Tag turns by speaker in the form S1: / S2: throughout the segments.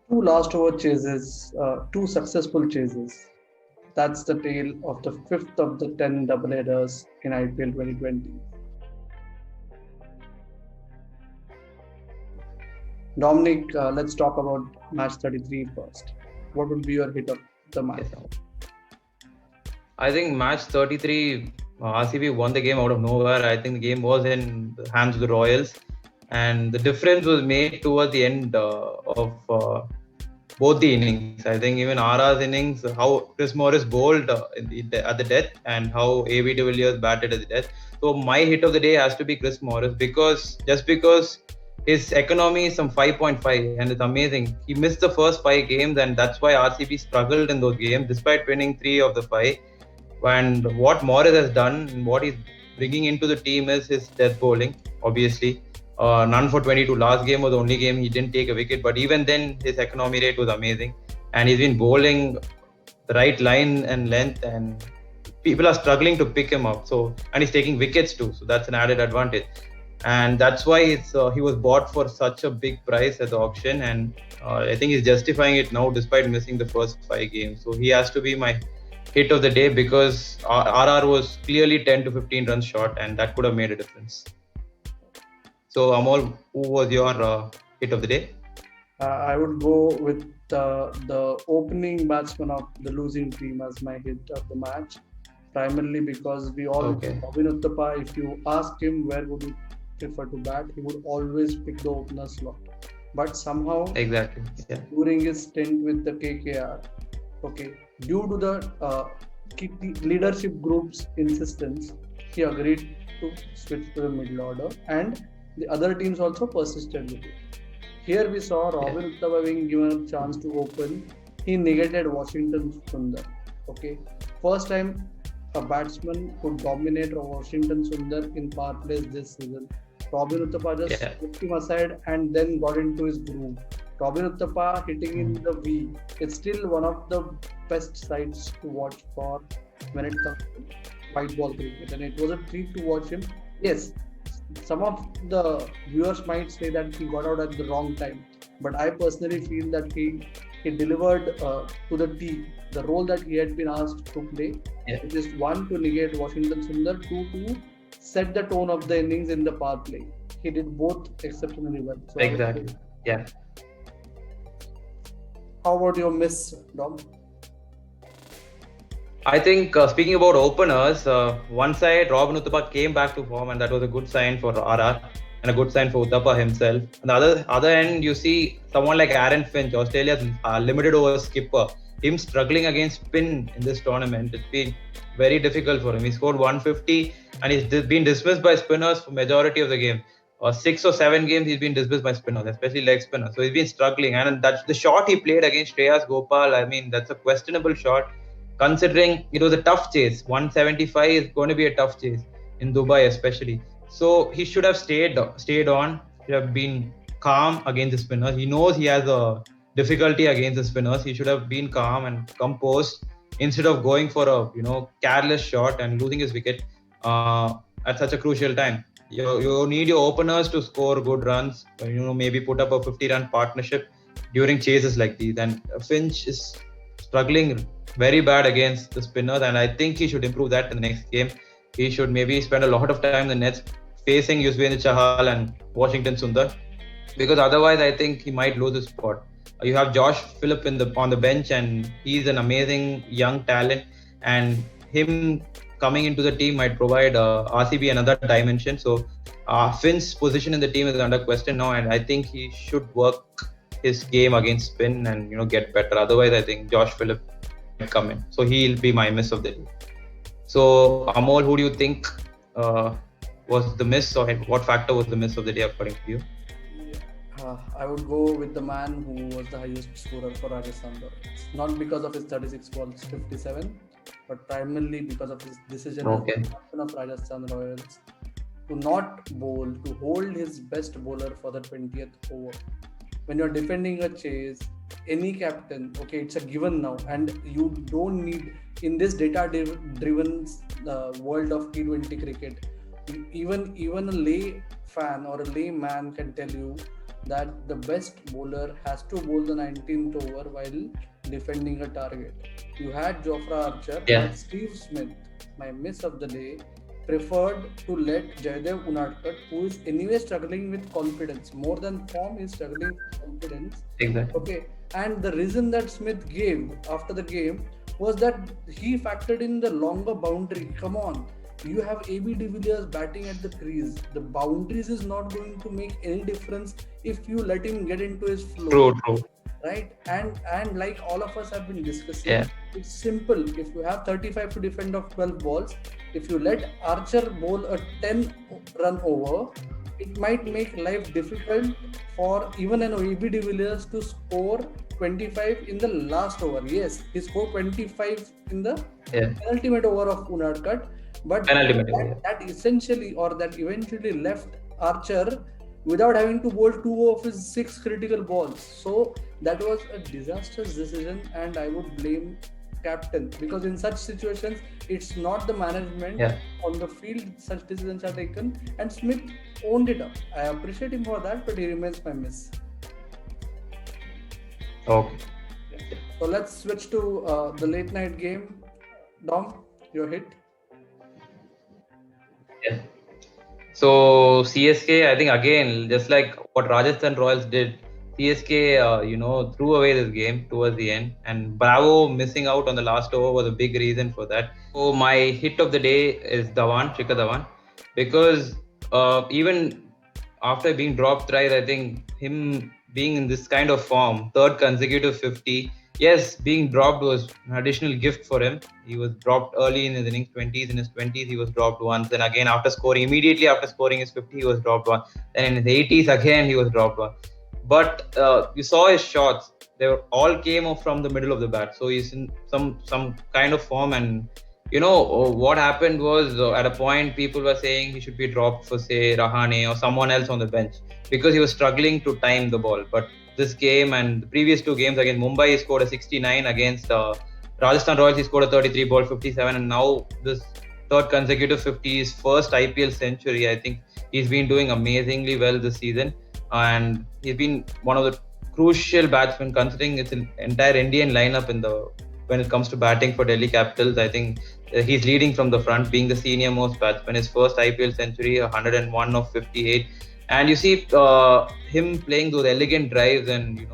S1: Two last over chases, two successful chases. That's the tale of the fifth of the 10 doubleheaders in IPL 2020. Dominic, let's talk about match 33 first. What would be your hit of the match?
S2: Yes. I think match 33, RCB won the game out of nowhere. I think the game was in the hands of the Royals, and the difference was made towards the end of both the innings. I think even RR's innings, how Chris Morris bowled at the death, and how AB de Villiers batted at the death. So my hit of the day has to be Chris Morris, because his economy is some 5.5, and it's amazing. He missed the first 5 games, and that's why RCB struggled in those games despite winning 3 of the 5. And what Morris has done, what he's bringing into the team is his death bowling, obviously. None for 22. Last game was the only game he didn't take a wicket, but even then, his economy rate was amazing. And he's been bowling the right line and length, and people are struggling to pick him up. And he's taking wickets too, so that's an added advantage. And that's why he was bought for such a big price at the auction, and I think he's justifying it now despite missing the first 5 games. So he has to be my hit of the day because RR was clearly 10 to 15 runs short, and that could have made a difference. So Amol, who was your hit of the day?
S1: I would go with the opening batsman of the losing team as my hit of the match, primarily because we all know
S2: Okay,
S1: Robin Uthappa. If you ask him where would you prefer to bat, he would always pick the opener slot. But somehow
S2: exactly. Yeah,
S1: during his stint with the KKR, okay, due to the leadership group's insistence, he agreed to switch to the middle order, and the other teams also persisted with it. Here we saw
S2: yeah,
S1: Robin Uttava being given a chance to open. He negated Washington Sundar. Okay, first time a batsman could dominate Washington Sundar in power plays this season. Robin Uttapa just
S2: yeah,
S1: put him aside and then got into his groove. Robin Uttapa hitting in
S2: mm,
S1: the V. It's still one of the best sides to watch for when it comes to white ball cricket, and it was a treat to watch him. Yes, some of the viewers might say that he got out at the wrong time, but I personally feel that he delivered to the T the role that he had been asked to play,
S2: yeah,
S1: which is one to negate Washington Sundar, two to set the tone of the innings in the power play. He did both exceptionally well. So I would say,
S2: exactly. Yeah.
S1: how about your miss, Dom?
S2: I think speaking about openers, one side Robin Uthappa came back to form, and that was a good sign for RR and a good sign for Uthappa himself. On the other end, you see someone like Aaron Finch, Australia's limited over skipper, him struggling against spin in this tournament. It's been very difficult for him. He scored 150, and he's been dismissed by spinners for majority of the game. 6 or 7 games he's been dismissed by spinners, especially leg spinners. So he's been struggling, and that's the shot he played against Shreyas Gopal. I mean, that's a questionable shot considering it was a tough chase. 175 is going to be a tough chase in Dubai, especially. So he should have stayed on. Should have been calm against the spinners. He knows he has a difficulty against the spinners. He should have been calm and composed instead of going for a careless shot and losing his wicket at such a crucial time. You need your openers to score good runs. Maybe put up a 50-run partnership during chases like these. And Finch is struggling very bad against the spinners, and I think he should improve that in the next game. He should maybe spend a lot of time in the nets facing Yuzvendra Chahal and Washington Sundar, because otherwise I think he might lose his spot. You have Josh Phillip on the bench, and he's an amazing young talent, and him coming into the team might provide RCB another dimension. So Finn's position in the team is under question now, and I think he should work his game against spin and get better. Otherwise, I think Josh Phillip might come in. So he'll be my miss of the day. So Amol, who do you think was the miss, or what factor was the miss of the day according to you?
S1: I would go with the man who was the highest scorer for Rajasthan Royals. Not because of his 36 balls, 57, but primarily because of his decision as the
S2: Okay.
S1: captain of Rajasthan Royals to not bowl, to hold his best bowler for the 20th over. When you're defending a chase, any captain, okay, it's a given now, and you don't need in this data-driven world of T20 cricket. Even a lay fan or a layman can tell you that the best bowler has to bowl the 19th over while defending a target. You had Jofra Archer,
S2: Yeah.
S1: but Steve Smith, my miss of the day, preferred to let Jaydev Unadkat, who is anyway struggling with confidence, more than form, is struggling with confidence.
S2: Exactly.
S1: Okay, and the reason that Smith gave after the game was that he factored in the longer boundary. Come on, you have AB de Villiers batting at the crease. The boundaries is not going to make any difference if you let him get into his flow,
S2: True.
S1: right? And like all of us have been discussing,
S2: Yeah.
S1: it's simple. If you have 35 to defend of 12 balls, if you let Archer bowl a 10 run over, it might make life difficult for even an AB de Villiers to score 25 in the last over. Yes, he scored 25 in the
S2: Yeah.
S1: penultimate over of Unadkat, but
S2: Penultimate over, yeah.
S1: that essentially or that eventually left Archer without having to bowl two of his 6 critical balls. So that was a disastrous decision, and I would blame captain, because in such situations it's not the management
S2: Yeah.
S1: on the field such decisions are taken, and Smith owned it up. I appreciate him for that, but he remains my miss.
S2: Okay.
S1: So let's switch to the late night game. Dom, your hit.
S2: Yeah. So CSK, I think again, just like what Rajasthan Royals did, CSK, threw away this game towards the end, and Bravo missing out on the last over was a big reason for that. So my hit of the day is Dhawan, Shikhar Dhawan, because even after being dropped thrice, I think him being in this kind of form, third consecutive 50. Yes, being dropped was an additional gift for him. He was dropped early in his innings, 20s. In his 20s, he was dropped once. Then again, immediately after scoring his 50, he was dropped once. Then in his 80s, again, he was dropped once. But you saw his shots; they were, all came off from the middle of the bat. So he's in some kind of form. And what happened was at a point people were saying he should be dropped for, say, Rahane or someone else on the bench because he was struggling to time the ball. But this game and the previous two games against Mumbai, he scored a 69. Against Rajasthan Royals, he scored a 33 ball 57. And now this third consecutive 50, his first IPL century. I think he's been doing amazingly well this season. And he's been one of the crucial batsmen, considering it's an entire Indian lineup when it comes to batting for Delhi Capitals. I think he's leading from the front, being the senior most batsman. His first IPL century, 101 of 58. And you see him playing those elegant drives and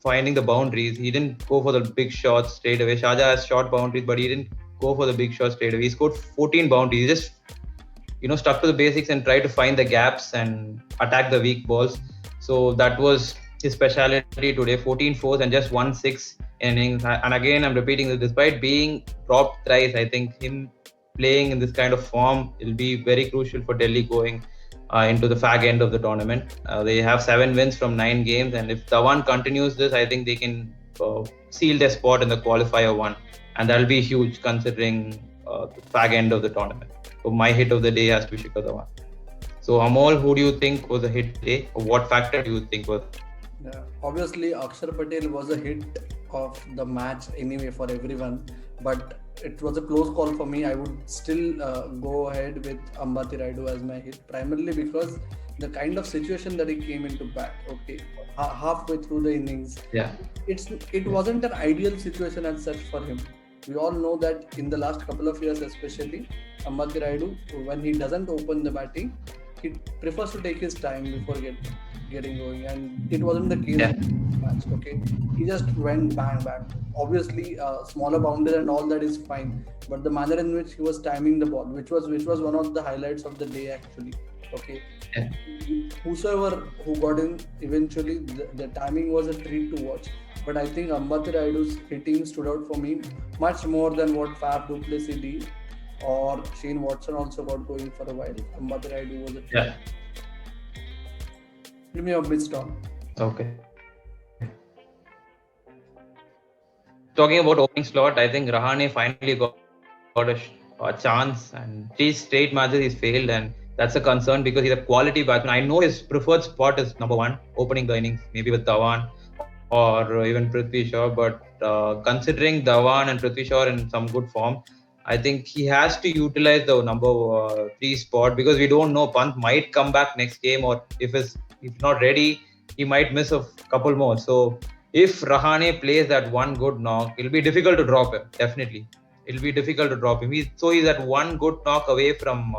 S2: finding the boundaries. He didn't go for the big shots straight away. Sharjah has short boundaries, but he didn't go for the big shots straight away. He scored 14 boundaries. He just stuck to the basics and tried to find the gaps and attack the weak balls. So that was his speciality today. 14 fours and just 1-6 innings. And again, I'm repeating this, despite being dropped thrice, I think him playing in this kind of form will be very crucial for Delhi going into the fag end of the tournament. They have 7 wins from 9 games, and if Dhawan continues this, I think they can seal their spot in the qualifier one, and that'll be huge considering the fag end of the tournament. So my hit of the day has to be Shikhar Dhawan. So Amol, who do you think was a hit today? Or what factor do you think was?
S1: Obviously, Akshar Patel was a hit of the match anyway for everyone, but it was a close call for me. I would still go ahead with Ambati Rayudu as my hit, primarily because the kind of situation that he came into bat. Okay, halfway through the innings,
S2: Yeah,
S1: it wasn't an ideal situation as such for him. We all know that in the last couple of years, especially Ambati Rayudu, when he doesn't open the batting, he prefers to take his time before getting going, and it wasn't the case
S2: Yeah.
S1: in this match. Okay, he just went bang bang. Obviously, smaller boundary and all that is fine, but the manner in which he was timing the ball, which was one of the highlights of the day actually. Okay,
S2: Yeah.
S1: whosoever who got in eventually, the timing was a treat to watch. But I think Ambati Rayudu's hitting stood out for me much more than what Faf du Plessis did, or Shane Watson also got going for a while. Ambati Rayudu was a treat.
S2: Yeah.
S1: Give me a missed on.
S2: Okay. Talking about opening slot, I think Rahane finally got a chance, and 3 straight matches he's failed, and that's a concern because he's a quality batsman. I know his preferred spot is number 1, opening the innings, maybe with Dhawan or even Prithvi Shaw, but considering Dhawan and Prithvi Shaw in some good form, I think he has to utilize the number 3 spot, because we don't know, Pant might come back next game, or if his he's not ready. He might miss a couple more. So if Rahane plays that one good knock, it'll be difficult to drop him. Definitely, it'll be difficult to drop him. He's at one good knock away from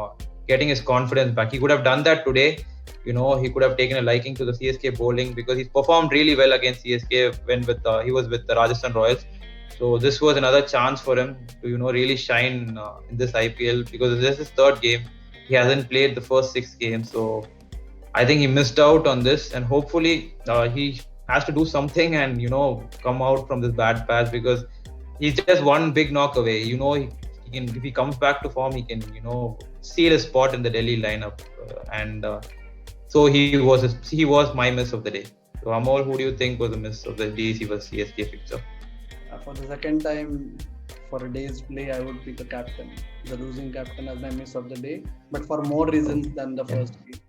S2: getting his confidence back. He could have done that today. He could have taken a liking to the CSK bowling because he's performed really well against CSK when he was with the Rajasthan Royals. So this was another chance for him to really shine in this IPL because this is his third game. He hasn't played the first 6 games, so I think he missed out on this, and hopefully he has to do something and come out from this bad patch because he's just one big knock away. He can, if he comes back to form, he can seal his spot in the Delhi lineup, and so he was my miss of the day. So Amol, who do you think was the miss of the DC vs CSK fixture?
S1: For the second time for a day's play, I would pick a captain, the losing captain, as my miss of the day, but for more reasons than the first game.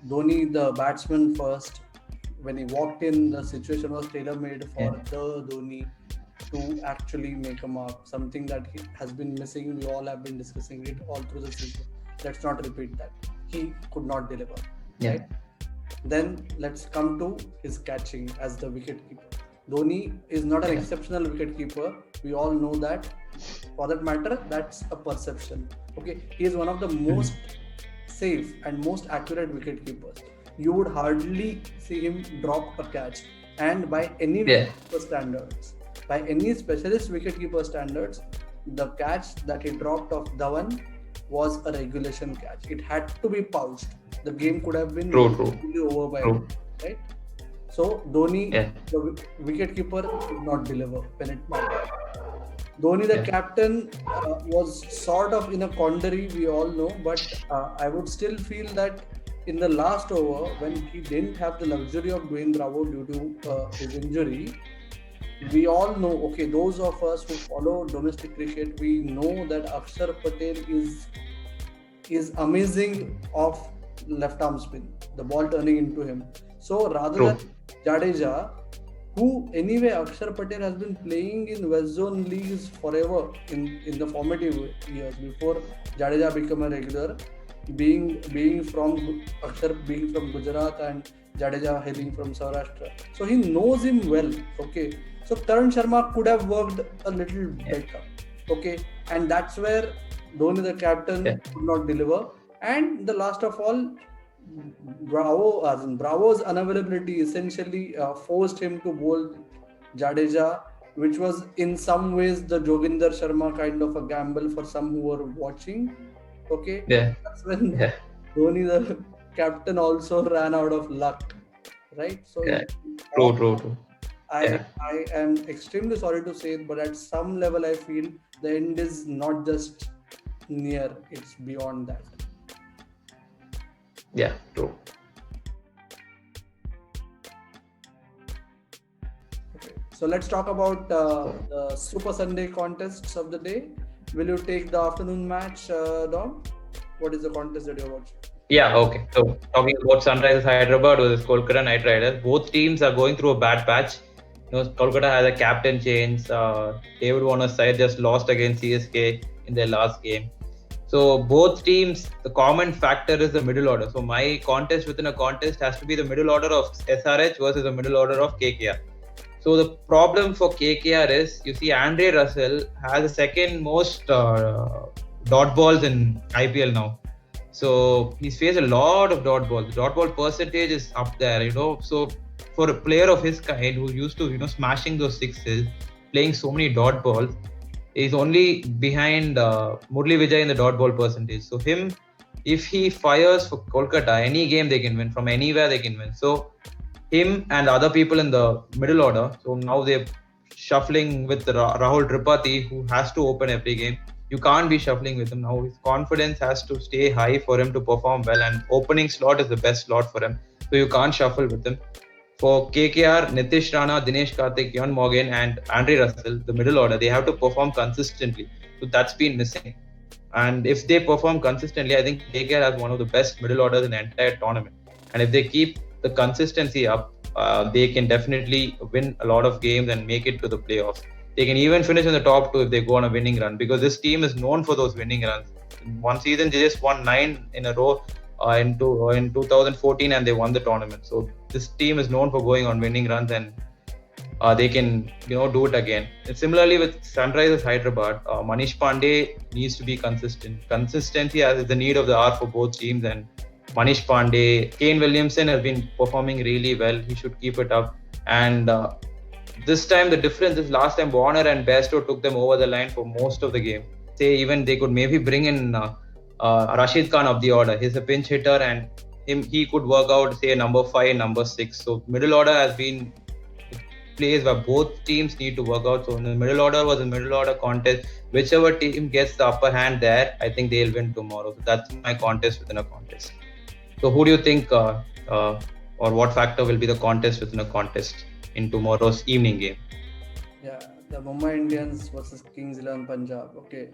S1: Dhoni, the batsman first, when he walked in, the situation was tailor-made for the Dhoni to actually make a mark, something that he has been missing. We all have been discussing it all through the season. Let's not repeat that. He could not deliver. Right? Then let's come to his catching as the wicketkeeper. Dhoni is not an exceptional wicketkeeper. We all know that. For that matter, that's a perception. Okay, he is one of the most safe and most accurate wicketkeepers. You would hardly see him drop a catch, and by any wicketkeeper standards, by any specialist wicketkeeper standards, the catch that he dropped off Dhawan was a regulation catch. It had to be pouched. The game could have been completely over by now, right? So Dhoni, the wicketkeeper, could not deliver when it mattered. Dhoni, the captain, was sort of in a quandary, we all know, but I would still feel that in the last over, when he didn't have the luxury of doing Bravo due to his injury, we all know, okay, those of us who follow domestic cricket, we know that Akshar Patel is amazing off left arm spin, the ball turning into him. So rather than Jadeja, who anyway Akshar Patel has been playing in West Zone leagues forever in the formative years before Jadeja became a regular, being from Akshar being from Gujarat and Jadeja hailing from Saurashtra. So he knows him well. Okay. So Karan Sharma could have worked a little better. Okay. And that's where Dhoni, the captain, could not deliver. And the last of all, Bravo's unavailability essentially forced him to bowl Jadeja, which was in some ways the Joginder Sharma kind of a gamble for some who were watching. Okay, that's when Dhoni, the captain, also ran out of luck, right? So
S2: true.
S1: I am extremely sorry to say it, but at some level I feel the end is not just near, it's beyond that.
S2: Yeah, true.
S1: Okay, so let's talk about the Super Sunday contests of the day. Will you take the afternoon match, Dom? What is the contest that you're watching?
S2: Yeah, okay. So talking about Sunrisers Hyderabad versus Kolkata Knight Riders, both teams are going through a bad patch. Kolkata has a captain change. David Warner's side just lost against CSK in their last game. So both teams, the common factor is the middle order. So my contest within a contest has to be the middle order of SRH versus the middle order of KKR. So the problem for KKR is, you see, Andre Russell has the second most dot balls in IPL now. So he's faced a lot of dot balls. The dot ball percentage is up there, So for a player of his kind who used to, smashing those sixes, playing so many dot balls, is only behind Murli Vijay in the dot ball percentage. So if he fires for Kolkata, any game they can win, from anywhere they can win. So him and other people in the middle order, so now they're shuffling with Rahul Tripathi, who has to open every game. You can't be shuffling with him now. His confidence has to stay high for him to perform well, and opening slot is the best slot for him. So you can't shuffle with him. For KKR, Nitish Rana, Dinesh Karthik, Eoin Morgan and Andre Russell, the middle order, they have to perform consistently. So that's been missing. And if they perform consistently, I think KKR has one of the best middle orders in the entire tournament. And if they keep the consistency up, they can definitely win a lot of games and make it to the playoffs. They can even finish in the top 2 if they go on a winning run, because this team is known for those winning runs. In one season, they just won 9 in a row in 2014, and they won the tournament. So this team is known for going on winning runs, and they can do it again. And similarly with Sunrisers Hyderabad, Manish Pandey needs to be consistent. Consistency is the need of the hour for both teams, and Manish Pandey, Kane Williamson has been performing really well. He should keep it up. And this time the difference is last time Warner and Bairstow took them over the line for most of the game. Say even they could maybe bring in Rashid Khan of the order. He's a pinch hitter, and he could work out say number 5, number 6. So middle order has been place where both teams need to work out. So in the middle order was a middle order contest. Whichever team gets the upper hand there, I think they'll win tomorrow. So that's my contest within a contest. So who do you think or what factor will be the contest within a contest in tomorrow's evening game?
S1: Yeah, the Mumbai Indians versus Kings 11 Punjab. Okay,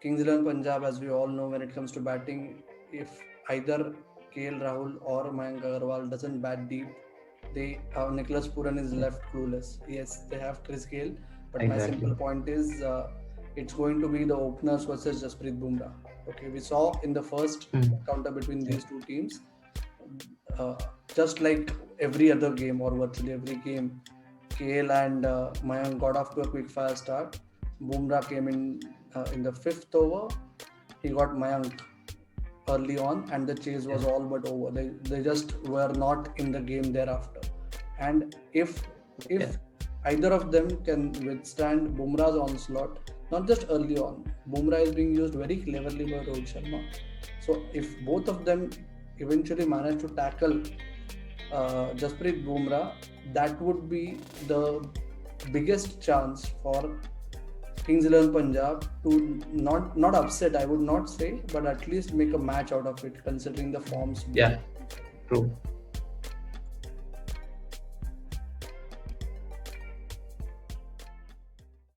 S1: Kings 11 Punjab, as we all know, when it comes to batting, if either KL Rahul or Mayank Agarwal doesn't bat deep, they Nicholas Puran is left clueless. Yes, they have Chris Gale, but my simple point is it's going to be the openers versus Jasprit Bumrah. Okay, we saw in the first encounter between these two teams, just like every other game or virtually every game, KL and Mayank got off to a quick fire start. Bumrah came in the 5th over. He got Mayank early on, and the chase was all but over. They just were not in the game thereafter. And if either of them can withstand Bumrah's onslaught, not just early on, Bumrah is being used very cleverly by Rohit Sharma. So if both of them eventually manage to tackle Jasprit Bumrah, that would be the biggest chance for Kings 11 Punjab to not upset, I would not say, but at least make a match out of it, considering the forms.
S2: Yeah, true.